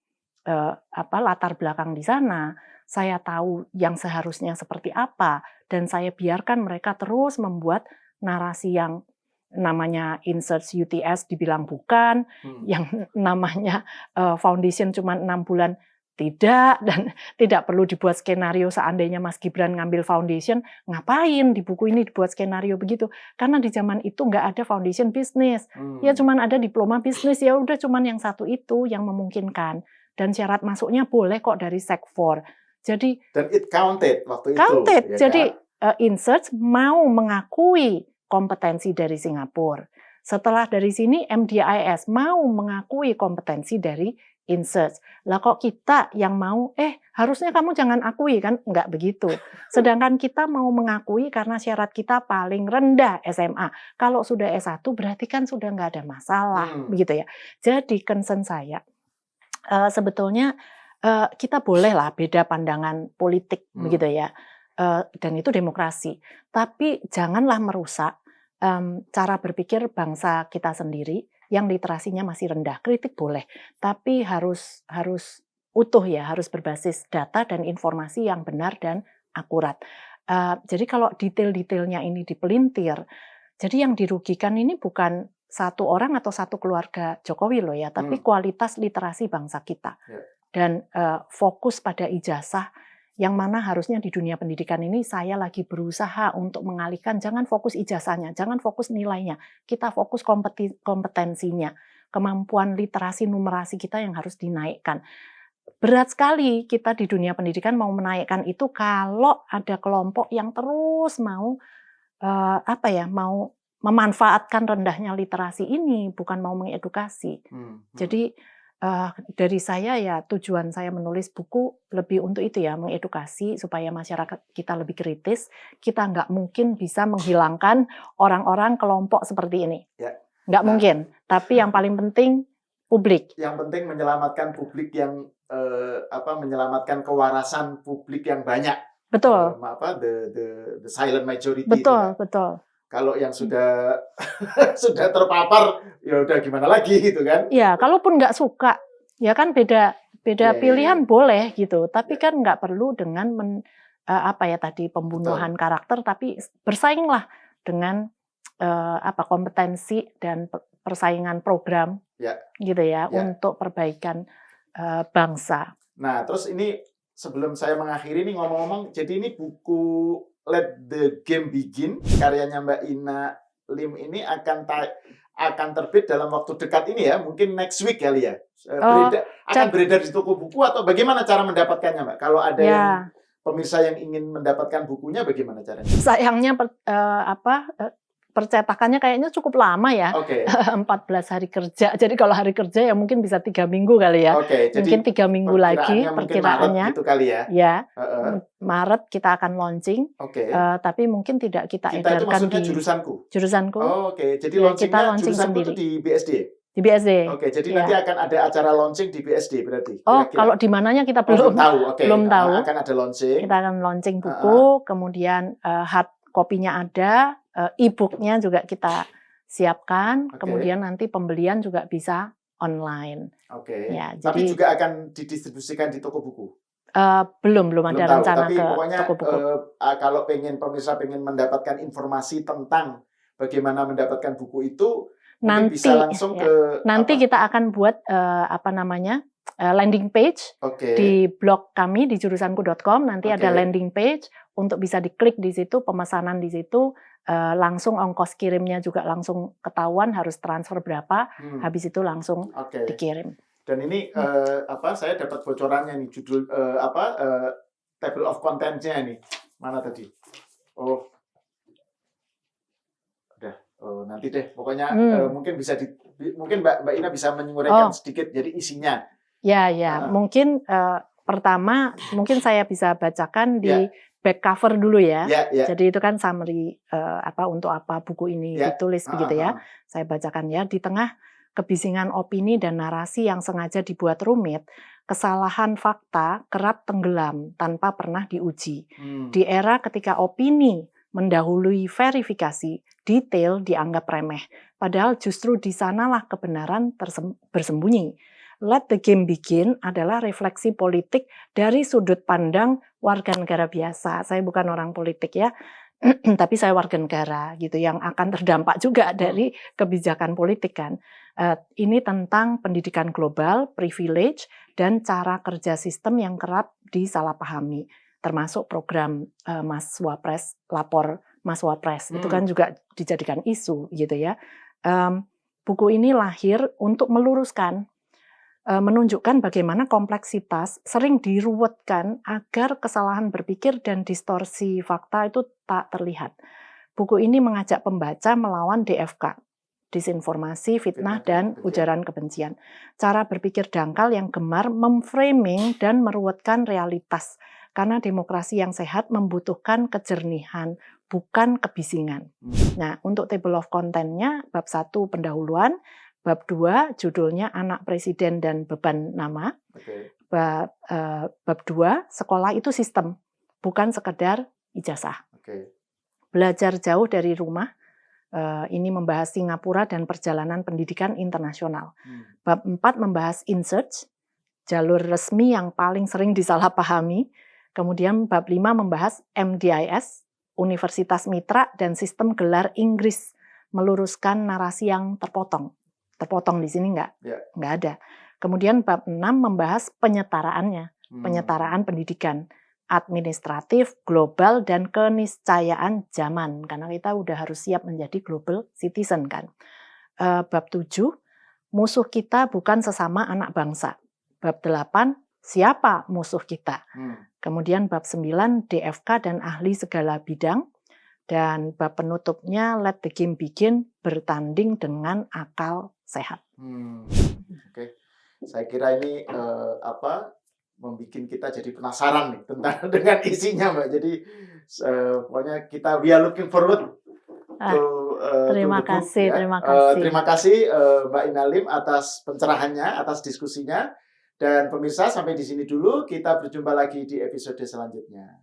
latar belakang di sana, saya tahu yang seharusnya seperti apa, dan saya biarkan mereka terus membuat narasi yang namanya insert UTS dibilang bukan, yang namanya foundation cuma 6 bulan tidak, dan tidak perlu dibuat skenario seandainya Mas Gibran ngambil foundation, ngapain di buku ini dibuat skenario begitu? Karena di zaman itu nggak ada foundation bisnis, ya cuman ada diploma bisnis, ya udah cuman yang satu itu yang memungkinkan, dan syarat masuknya boleh kok dari Sec 4. Jadi dan it counted waktu counted, itu. Ya jadi kan? Insert mau mengakui kompetensi dari Singapura. Setelah dari sini MDIS mau mengakui kompetensi dari Insert. Lah kok kita yang mau, harusnya kamu jangan akui kan? Enggak begitu. Sedangkan kita mau mengakui karena syarat kita paling rendah SMA. Kalau sudah S1 berarti kan sudah nggak ada masalah, begitu ya. Jadi concern saya, sebetulnya kita bolehlah beda pandangan politik, begitu ya. Dan itu demokrasi. Tapi janganlah merusak cara berpikir bangsa kita sendiri yang literasinya masih rendah. Kritik boleh, tapi harus utuh ya, harus berbasis data dan informasi yang benar dan akurat. Jadi kalau detail-detailnya ini dipelintir, jadi yang dirugikan ini bukan satu orang atau satu keluarga Jokowi loh ya, tapi kualitas literasi bangsa kita. Dan fokus pada ijazah, yang mana harusnya di dunia pendidikan ini saya lagi berusaha untuk mengalihkan, jangan fokus ijazahnya, jangan fokus nilainya, kita fokus kompetensinya, kemampuan literasi numerasi kita yang harus dinaikkan. Berat sekali kita di dunia pendidikan mau menaikkan itu kalau ada kelompok yang terus mau mau memanfaatkan rendahnya literasi ini, bukan mau mengedukasi. Jadi dari saya ya, tujuan saya menulis buku lebih untuk itu ya, mengedukasi supaya masyarakat kita lebih kritis. Kita nggak mungkin bisa menghilangkan orang-orang kelompok seperti ini, nggak mungkin. Tapi yang paling penting publik. Yang penting menyelamatkan publik yang menyelamatkan kewarasan publik yang banyak. Betul. The silent majority. Betul, betul. Kalau yang sudah sudah terpapar, ya udah gimana lagi gitu kan? Ya, kalaupun nggak suka, ya kan beda pilihan boleh gitu. Tapi kan nggak perlu dengan pembunuhan karakter, tapi bersainglah dengan kompetensi dan persaingan program, gitu ya, untuk perbaikan bangsa. Nah, terus ini sebelum saya mengakhiri nih ngomong-ngomong, jadi ini buku Let the Game Begin, karyanya Mbak Ina Lim ini akan terbit dalam waktu dekat ini ya, mungkin next week kali ya. Akan beredar di toko buku atau bagaimana cara mendapatkannya, Mbak? Kalau ada yang pemirsa yang ingin mendapatkan bukunya, bagaimana caranya? Sayangnya percetakannya kayaknya cukup lama ya, Oke. 14 hari kerja. Jadi kalau hari kerja ya mungkin bisa 3 minggu kali ya. Oke, jadi Mungkin 3 minggu lagi perkiraannya mungkin Maret perkiraannya. gitu kali ya. Ya, Heeh. Maret kita akan launching, Oke. tapi mungkin tidak kita Kita itu edarkan maksudnya di jurusanku. jurusanku. Oh, oke. Jadi Ya, kita launchingnya launching jurusanku itu sendiri di BSD. di BSD. Oke, jadi Ya. nanti akan ada acara launching di BSD berarti. Oh, Kira-kira. kalau di mananya kita belum belum tahu. Oke. belum tahu. Akan ada launching. Kita akan launching buku, kemudian hard copy-nya ada, e-book-nya juga kita siapkan, Oke. kemudian nanti pembelian juga bisa online. Oke. Ya, Tapi jadi juga akan didistribusikan di toko buku. belum Belum ada tahu. rencana Tapi ke pokoknya toko buku. kalau pemirsa pengen mendapatkan informasi tentang bagaimana mendapatkan buku itu, mungkin bisa langsung ke Nanti apa? kita akan buat landing page Oke. di blog kami di jurusanku.com. Nanti ada Oke. landing page untuk bisa diklik di situ, pemesanan di situ, langsung ongkos kirimnya juga langsung ketahuan harus transfer berapa, habis itu langsung Oke. dikirim. Dan ini saya dapat bocorannya nih, judul table of contents-nya nih. Mana tadi? Oh. Udah. Oh, nanti deh. Pokoknya mungkin bisa mungkin Mbak Ina bisa menguraikan sedikit jadi isinya. Ya. Mungkin pertama mungkin saya bisa bacakan di back cover dulu ya. Jadi itu kan summary untuk apa buku ini ditulis begitu ya. Saya bacakan ya. Di tengah kebisingan opini dan narasi yang sengaja dibuat rumit, kesalahan fakta kerap tenggelam tanpa pernah diuji. Di era ketika opini mendahului verifikasi, detail dianggap remeh. Padahal justru di sanalah kebenaran bersembunyi. Let the game begin adalah refleksi politik dari sudut pandang warga negara biasa. Saya bukan orang politik ya, tapi saya warga negara gitu yang akan terdampak juga dari kebijakan politik kan. Ini tentang pendidikan global, privilege, dan cara kerja sistem yang kerap disalahpahami. Termasuk program Mas Wapres, lapor Mas Wapres, itu kan juga dijadikan isu gitu ya. Buku ini lahir untuk meluruskan, menunjukkan bagaimana kompleksitas sering diruwetkan agar kesalahan berpikir dan distorsi fakta itu tak terlihat. Buku ini mengajak pembaca melawan DFK, disinformasi, fitnah, dan ujaran kebencian. Cara berpikir dangkal yang gemar memframing dan meruwetkan realitas. Karena demokrasi yang sehat membutuhkan kejernihan, bukan kebisingan. Nah, untuk table of content-nya, bab 1 pendahuluan, bab 2 judulnya Anak Presiden dan Beban Nama. Bab 2 sekolah itu sistem, bukan sekedar ijazah. Belajar jauh dari rumah, ini membahas Singapura dan perjalanan pendidikan internasional. Bab 4 membahas InSearch, jalur resmi yang paling sering disalahpahami. Kemudian bab 5 membahas MDIS, Universitas Mitra dan sistem gelar Inggris, meluruskan narasi yang terpotong. Terpotong di sini nggak ada. Kemudian bab 6 membahas penyetaraannya, penyetaraan pendidikan, administratif, global, dan keniscayaan zaman. Karena kita udah harus siap menjadi global citizen kan. Bab 7, musuh kita bukan sesama anak bangsa. Bab 8, siapa musuh kita? Kemudian bab 9, DFK dan ahli segala bidang. Dan bab penutupnya, let the game begin, bertanding dengan akal sehat. Oke. Saya kira ini membuat kita jadi penasaran nih tentang dengan isinya, Mbak. Jadi pokoknya we are looking forward terima kasih. Terima kasih Mbak Ina Lim atas pencerahannya, atas diskusinya. Dan pemirsa, sampai di sini dulu. Kita berjumpa lagi di episode selanjutnya.